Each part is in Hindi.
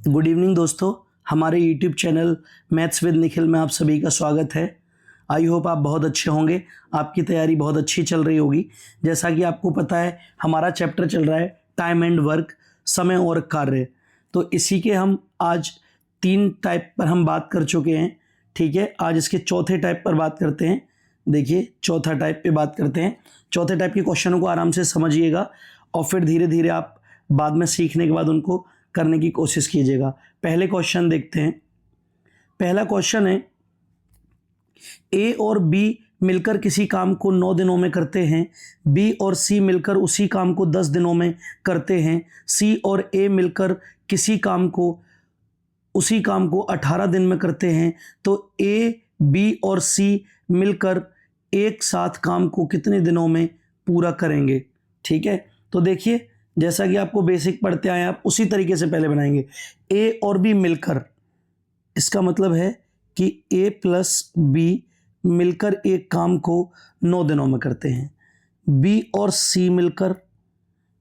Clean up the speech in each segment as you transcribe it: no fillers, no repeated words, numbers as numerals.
गुड इवनिंग दोस्तों, हमारे YouTube channel maths with Nikhil में आप सभी का स्वागत है। आई होप आप बहुत अच्छे होंगे, आपकी तैयारी बहुत अच्छी चल रही होगी। जैसा कि आपको पता है हमारा चैप्टर चल रहा है टाइम एंड वर्क, समय और कार्य। तो इसी के हम आज 3 टाइप पर हम बात कर चुके हैं। ठीक है, आज इसके चौथे टाइप पर बात करते हैं। देखिए चौथा टाइप पे बात करते हैं। चौथे टाइप के क्वेश्चनों को आराम से समझिएगा और फिर धीरे धीरे आप बाद में सीखने के बाद उनको करने की कोशिश कीजिएगा। पहले क्वेश्चन देखते हैं। पहला क्वेश्चन है, ए और बी मिलकर किसी काम को 9 दिनों में करते हैं, बी और सी मिलकर उसी काम को 10 दिनों में करते हैं, सी और ए मिलकर किसी काम को उसी काम को 18 दिन में करते हैं, तो ए, बी और सी मिलकर एक साथ काम को कितने दिनों में पूरा करेंगे। ठीक है, तो देखिए जैसा कि आपको बेसिक पढ़ते आए आप उसी तरीके से पहले बनाएंगे। ए और बी मिलकर, इसका मतलब है कि ए प्लस बी मिलकर एक काम को 9 दिनों में करते हैं। बी और सी मिलकर,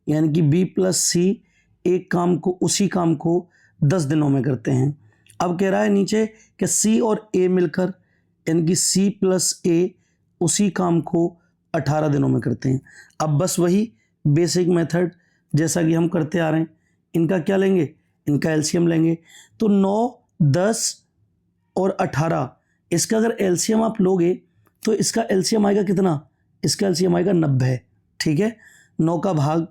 यानी कि बी प्लस सी एक काम को उसी काम को 10 दिनों में करते हैं। अब कह रहा है नीचे कि सी और ए मिलकर, यानी कि सी प्लस ए उसी काम को 18 दिनों में करते हैं। अब बस वही बेसिक मेथड जैसा कि हम करते आ रहे हैं, इनका क्या लेंगे, इनका एलसीएम लेंगे। तो 9, 10 और 18, इसका अगर एलसीएम आप लोगे तो इसका एलसीएम आएगा कितना, इसका एलसीएम आएगा 90। ठीक है, 9 का भाग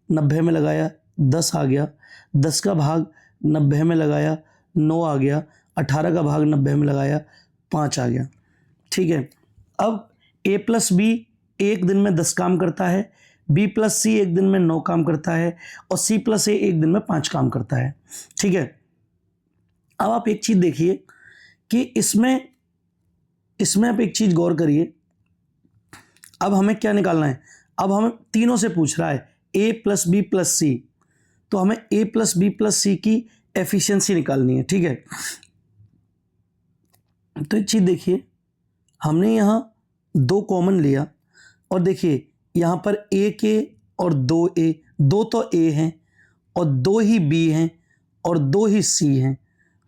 90 में लगाया 10 आ गया, 10 का भाग 90 में लगाया 9 आ गया, 18 का भाग 90 में लगाया 5 आ गया। ठीक है, अब ए प्लस बी एक दिन में 10 काम करता है, बी प्लस सी एक दिन में 9 काम करता है और सी प्लस ए एक दिन में 5 काम करता है। ठीक है, अब आप एक चीज देखिए कि इसमें आप एक चीज गौर करिए। अब हमें क्या निकालना है, अब हमें तीनों से पूछ रहा है ए प्लस बी प्लस सी, तो हमें ए प्लस बी प्लस सी की एफिशिएंसी निकालनी है। ठीक है, तो एक चीज देखिए, हमने यहां 2 कॉमन लिया और देखिए यहां पर ए के और 2 ए, 2 तो ए हैं और 2 ही बी हैं और 2 ही सी हैं।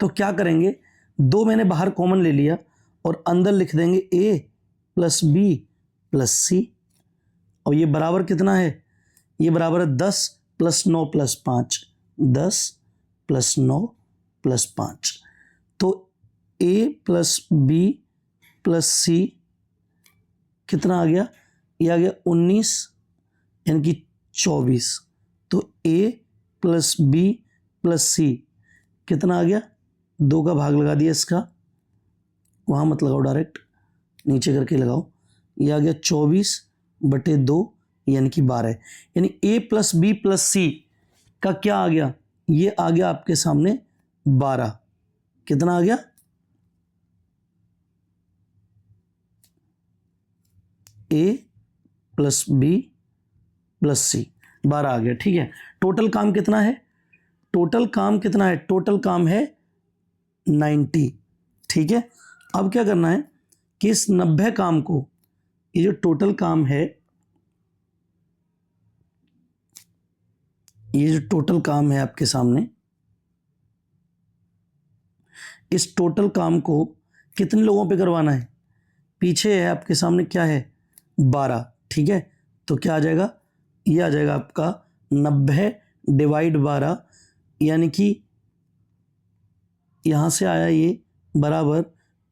तो क्या करेंगे, 2 मैंने बाहर कॉमन ले लिया और अंदर लिख देंगे ए प्लस बी प्लस सी, और ये बराबर कितना है, ये बराबर है 10 प्लस 9 प्लस 5, 10 प्लस 9 प्लस 5। तो ए प्लस बी प्लस सी कितना आ गया, ये आ गया 19, यानी कि 24। तो ए प्लस बी प्लस सी कितना आ गया, 2 का भाग लगा दिया इसका, वहाँ मत लगाओ, डायरेक्ट नीचे करके लगाओ। ये आ गया 24/2 यानी कि 12, यानी ए प्लस बी प्लस सी का क्या आ गया, ये आ गया आपके सामने 12। कितना आ गया, ए प्लस बी प्लस सी 12 आ गया। ठीक है, टोटल काम कितना है, टोटल काम कितना है, टोटल काम है 90। ठीक है, अब क्या करना है कि इस 90 काम को, ये जो टोटल काम है, ये जो टोटल काम है आपके सामने, इस टोटल काम को कितने लोगों पे करवाना है, पीछे है आपके सामने क्या है 12। ठीक है, तो क्या आ जाएगा, ये आ जाएगा आपका 90 डिवाइड 12, यानी कि यहाँ से आया ये बराबर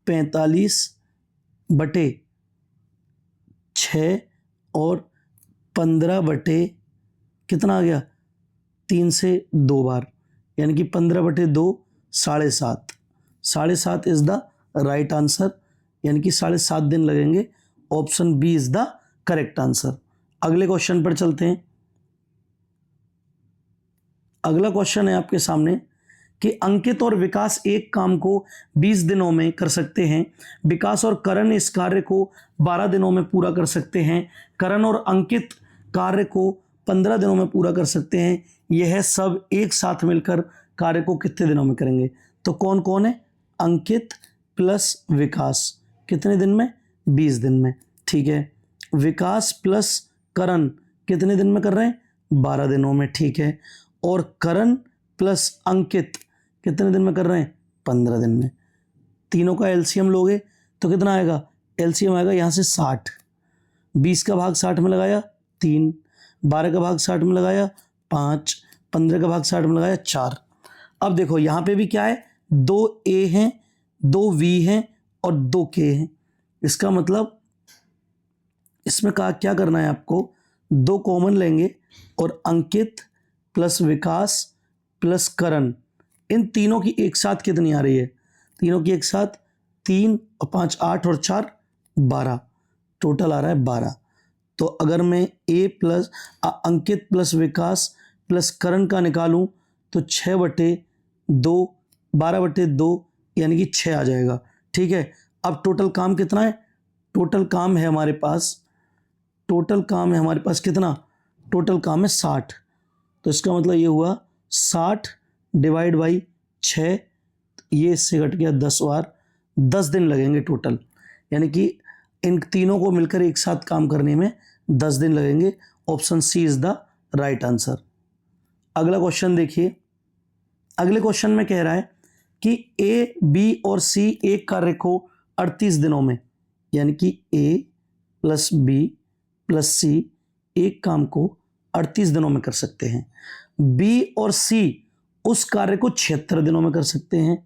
45/6 और 15 कितना आ गया, 3 से 2 बार, यानी कि 15/2 7.5। 7.5 इज द राइट आंसर, यानी कि 7.5 दिन लगेंगे। Option B is the correct answer. अगले क्वेश्चन पर चलते हैं। अगला क्वेश्चन है आपके सामने कि अंकित और विकास एक काम को 20 दिनों में कर सकते हैं, विकास और करण इस कार्य को 12 दिनों में पूरा कर सकते हैं, करण और अंकित कार्य को 15 दिनों में पूरा कर सकते हैं, यह सब एक साथ मिलकर कार्य को कितने दिनों में करेंगे। तो कौन कौन है, अंकित प्लस विकास कितने दिन में, 20 दिन में। ठीक है, विकास प्लस करण कितने दिन में कर रहे हैं, 12 दिनों में। ठीक है, और करण प्लस अंकित कितने दिन में कर रहे हैं? 15 दिन में। तीनों का एलसीएम लोगे तो कितना आएगा? एलसीएम आएगा यहाँ से 60। 20 का भाग 60 में लगाया 3, 12 का भाग 60 में लगाया 5, 15 का भाग 60 में लगाया 4। अब देखो यहाँ पे भी क्या है, 2 ए हैं, 2 वी हैं और 2 के हैं। इसका मतलब इसमें क्या करना है आपको, 2 कॉमन लेंगे और अंकित प्लस विकास प्लस करण, इन तीनों की एक साथ कितनी आ रही है? तीनों की एक साथ 3 और 5 8 और 4 12, टोटल आ रहा है 12। तो अगर मैं ए प्लस अंकित प्लस विकास प्लस करण का निकालूं तो 6/2 12/2 यानी कि 6 आ जाएगा। ठीक है, अब टोटल काम कितना है? टोटल काम है हमारे पास कितना? टोटल काम है 60। तो इसका मतलब ये हुआ 60 डिवाइड बाई 6, ये इससे घट गया 10 बार, 10 दिन लगेंगे टोटल। यानी कि इन तीनों को मिलकर एक साथ काम करने में 10 दिन लगेंगे। Option C is the right answer. अगला क्वेश्चन देखिए। अगले क्वेश्चन में कह रहा है कि ए बी और सी एक कार्य को 38 दिनों में, यानी कि ए प्लस बी प्लस सी एक काम को 38 दिनों में कर सकते हैं। बी और सी उस कार्य को 76 दिनों में कर सकते हैं,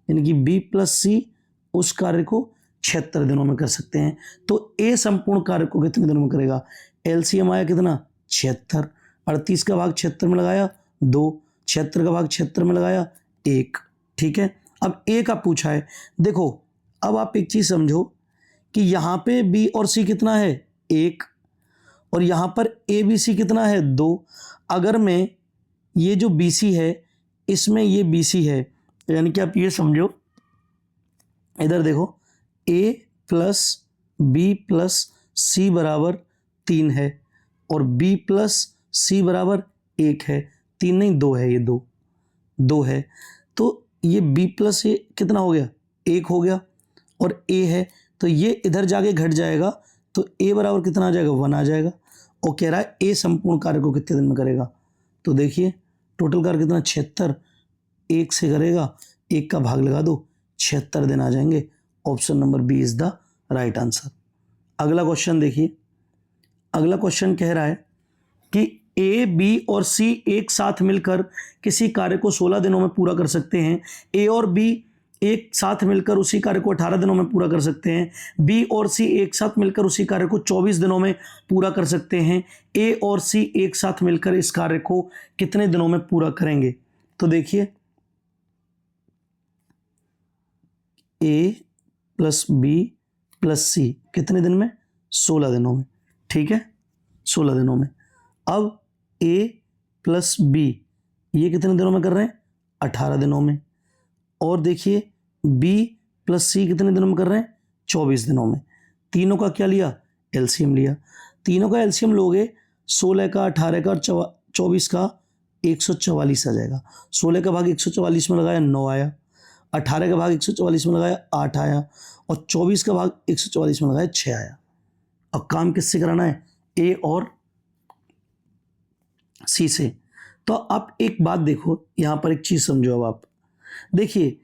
यानी कि बी प्लस सी उस कार्य को 76 दिनों में कर सकते हैं। तो ए संपूर्ण कार्य को कितने दिनों में करेगा? एलसीएम आया कितना? 76। 38 का भाग 76 में लगाया 2, 76 का भाग 76 में लगाया 1। ठीक है, अब ए का पूछा है। देखो अब आप एक चीज समझो कि यहां पे बी और सी कितना है? 1, और यहां पर ए बी सी कितना है? 2। अगर मैं ये जो बी सी है इसमें ये बी सी है, यानी कि आप ये समझो, इधर देखो, ए प्लस बी प्लस सी बराबर 3 है और बी प्लस सी बराबर 1 है। 3 नहीं 2 है, ये 2 है। तो ये बी प्लस ए कितना हो गया? 1 हो गया, और ए है तो ये इधर जाके घट जाएगा, तो ए बराबर कितना आ जाएगा? 1 आ जाएगा। और कह रहा है ए संपूर्ण कार्य को कितने दिन में करेगा? तो देखिए टोटल कार्य कितना? 76, 1 से करेगा, 1 का भाग लगा दो, 76 दिन आ जाएंगे। Option number B is the right answer. अगला क्वेश्चन देखिए। अगला क्वेश्चन कह रहा है कि ए बी और सी एक साथ मिलकर किसी कार्य को 16 दिनों में पूरा कर सकते हैं। ए और बी एक साथ मिलकर उसी कार्य को 18 दिनों में पूरा कर सकते हैं। बी और सी एक साथ मिलकर उसी कार्य को 24 दिनों में पूरा कर सकते हैं। ए और सी एक साथ मिलकर इस कार्य को कितने दिनों में पूरा करेंगे? तो देखिए, ए प्लस बी प्लस सी कितने दिन में? 16 दिनों में। ठीक है, 16 दिनों में। अब ए प्लस बी ये कितने दिनों में कर रहे हैं? 18 दिनों में। और देखिए बी प्लस सी कितने दिनों में कर रहे हैं? 24 दिनों में। तीनों का क्या लिया? एलसीएम लिया। तीनों का एलसीएम लोगे, 16 का 18 का 24 का 144 आ जाएगा। 16 का भाग 144 में लगाया 9 आया, 18 का भाग 144 में लगाया 8 आया, और 24 का भाग 144 में लगाया 6 आया। अब काम किससे कराना है? ए और सी से। तो आप एक बात देखो, यहां पर एक चीज समझो। अब आप देखिए,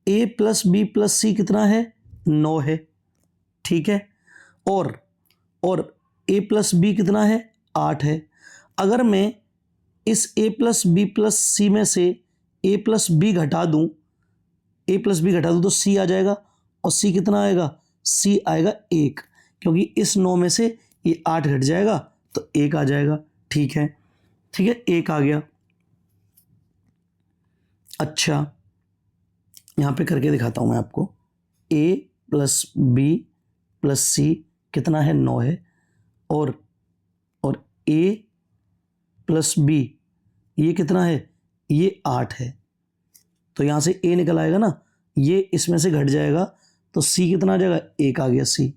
ए प्लस बी प्लस सी कितना है? 9 है। ठीक है, और ए प्लस बी कितना है? 8 है। अगर मैं इस ए प्लस बी प्लस सी में से ए प्लस बी घटा दूं तो सी आ जाएगा, और सी कितना आएगा? सी आएगा 1, क्योंकि इस 9 में से ये 8 घट जाएगा तो 1 आ जाएगा। ठीक है, 1 आ गया। अच्छा, यहां पे करके दिखाता हूं मैं आपको। ए प्लस बी प्लस सी कितना है? 9 है, और ए प्लस बी ये कितना है? ये 8 है। तो यहां से ए निकल आएगा ना, ये इसमें से घट जाएगा तो सी कितना आ जाएगा? 1 आ गया सी।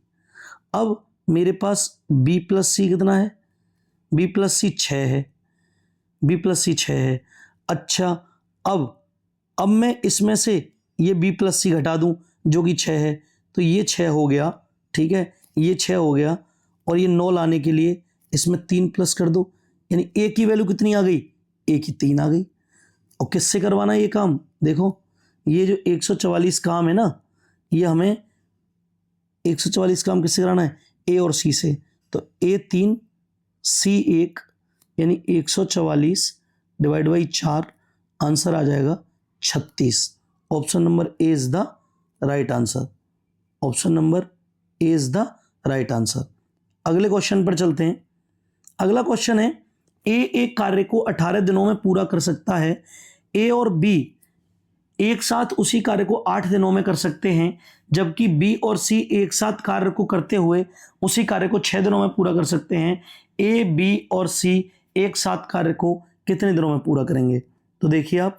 अब मेरे पास बी प्लस सी कितना है? बी प्लस सी 6 है। अच्छा, अब मैं इसमें से ये बी प्लस सी घटा दूं जो कि 6 है, तो ये 6 हो गया। ठीक है, ये 6 हो गया, और ये 9 लाने के लिए इसमें 3 प्लस कर दो, यानी ए की वैल्यू कितनी आ गई? ए की 3 आ गई। और किससे करवाना है ये काम? देखो ये जो 144 काम है ना, ये हमें 144 काम किससे कराना है? ए और सी से। तो A3 C1 यानी 144 डिवाइड बाई 4, आंसर आ जाएगा 36। Option number A is the right answer. Option number A is the right answer. अगले क्वेश्चन पर चलते हैं। अगला क्वेश्चन है, ए एक कार्य को 18 दिनों में पूरा कर सकता है, ए और बी एक साथ उसी कार्य को 8 दिनों में कर सकते हैं, जबकि बी और सी एक साथ कार्य को करते हुए उसी कार्य को 6 दिनों में पूरा कर सकते हैं। ए, बी और सी एक साथ कार्य को कितने दिनों में पूरा करेंगे? तो देखिए आप,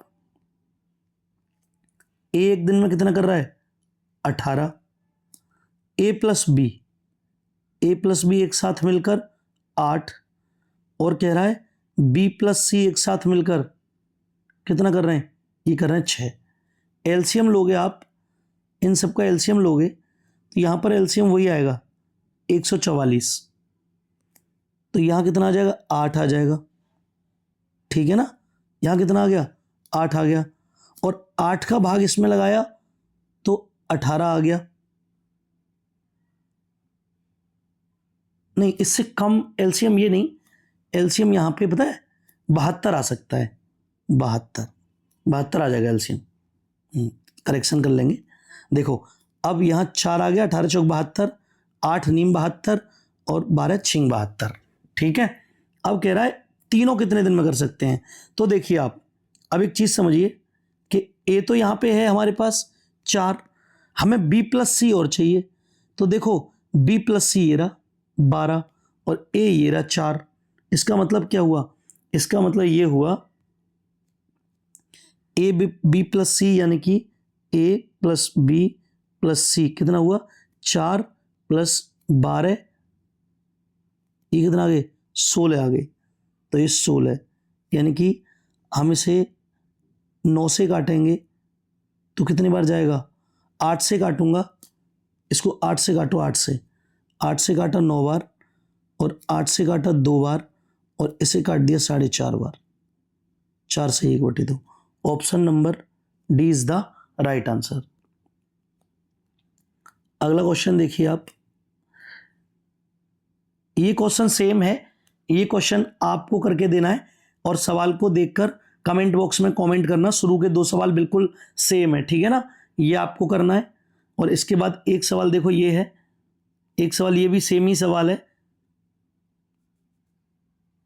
ए एक दिन में कितना कर रहा है? 18। ए प्लस बी एक साथ मिलकर 8, और कह रहा है बी प्लस सी एक साथ मिलकर कितना कर रहे हैं? ये कर रहे हैं 6। एलसीएम लोगे आप, इन सब का एलसीएम लोगे तो यहां पर एलसीएम वही आएगा 144। तो यहां कितना आ जाएगा? 8 आ जाएगा, ठीक है ना। यहां कितना आ गया? 8 आ गया, और 8 का भाग इसमें लगाया तो 18 आ गया। नहीं, इससे कम एलसीएम ये नहीं, एलसीएम यहां पे पता है 72 आ सकता है। 72 आ जाएगा एलसीएम। करेक्शन कर लेंगे। देखो अब यहां 4 आ गया, 18 चौक 72, 8 नीम 72 और 12 छिंग 72, ठीक है। अब कह रहा है तीनों कितने दिन में कर सकते हैं? तो देखिए आप, अब एक चीज समझिए कि ए तो यहां पे है हमारे पास 4, हमें बी प्लस सी और चाहिए। तो देखो बी प्लस सी ये रहा 12 और ए ये रहा 4। इसका मतलब क्या हुआ? इसका मतलब ये हुआ ए बी प्लस सी यानी कि ए प्लस बी प्लस सी कितना हुआ? 4 प्लस 12, ये कितना आ गए? 16 आ गए। तो ये 16 यानी कि हम इसे 9 से काटेंगे तो कितनी बार जाएगा? 8 से काटूंगा इसको, 8 से काटो, 8 से काटा 9 बार, और 8 से काटा 2 बार, और इसे काट दिया 4.5 बार। 4 से 1/2। Option number D is the right answer. अगला क्वेश्चन देखिए आप, ये क्वेश्चन सेम है, ये क्वेश्चन आपको करके देना है और सवाल को देखकर कमेंट बॉक्स में कमेंट करना। शुरू के 2 सवाल बिल्कुल सेम है, ठीक है ना, ये आपको करना है। और इसके बाद एक सवाल देखो ये है, एक सवाल ये भी सेम ही सवाल है,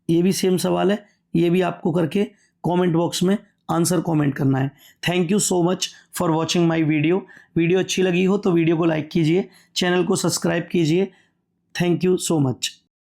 ये भी सेम सवाल है, ये भी आपको करके कमेंट बॉक्स में आंसर कमेंट करना है। Thank you so much for watching my video अच्छी लगी हो तो वीडियो को लाइक कीजिए, चैनल को सब्सक्राइब कीजिए। Thank you so much.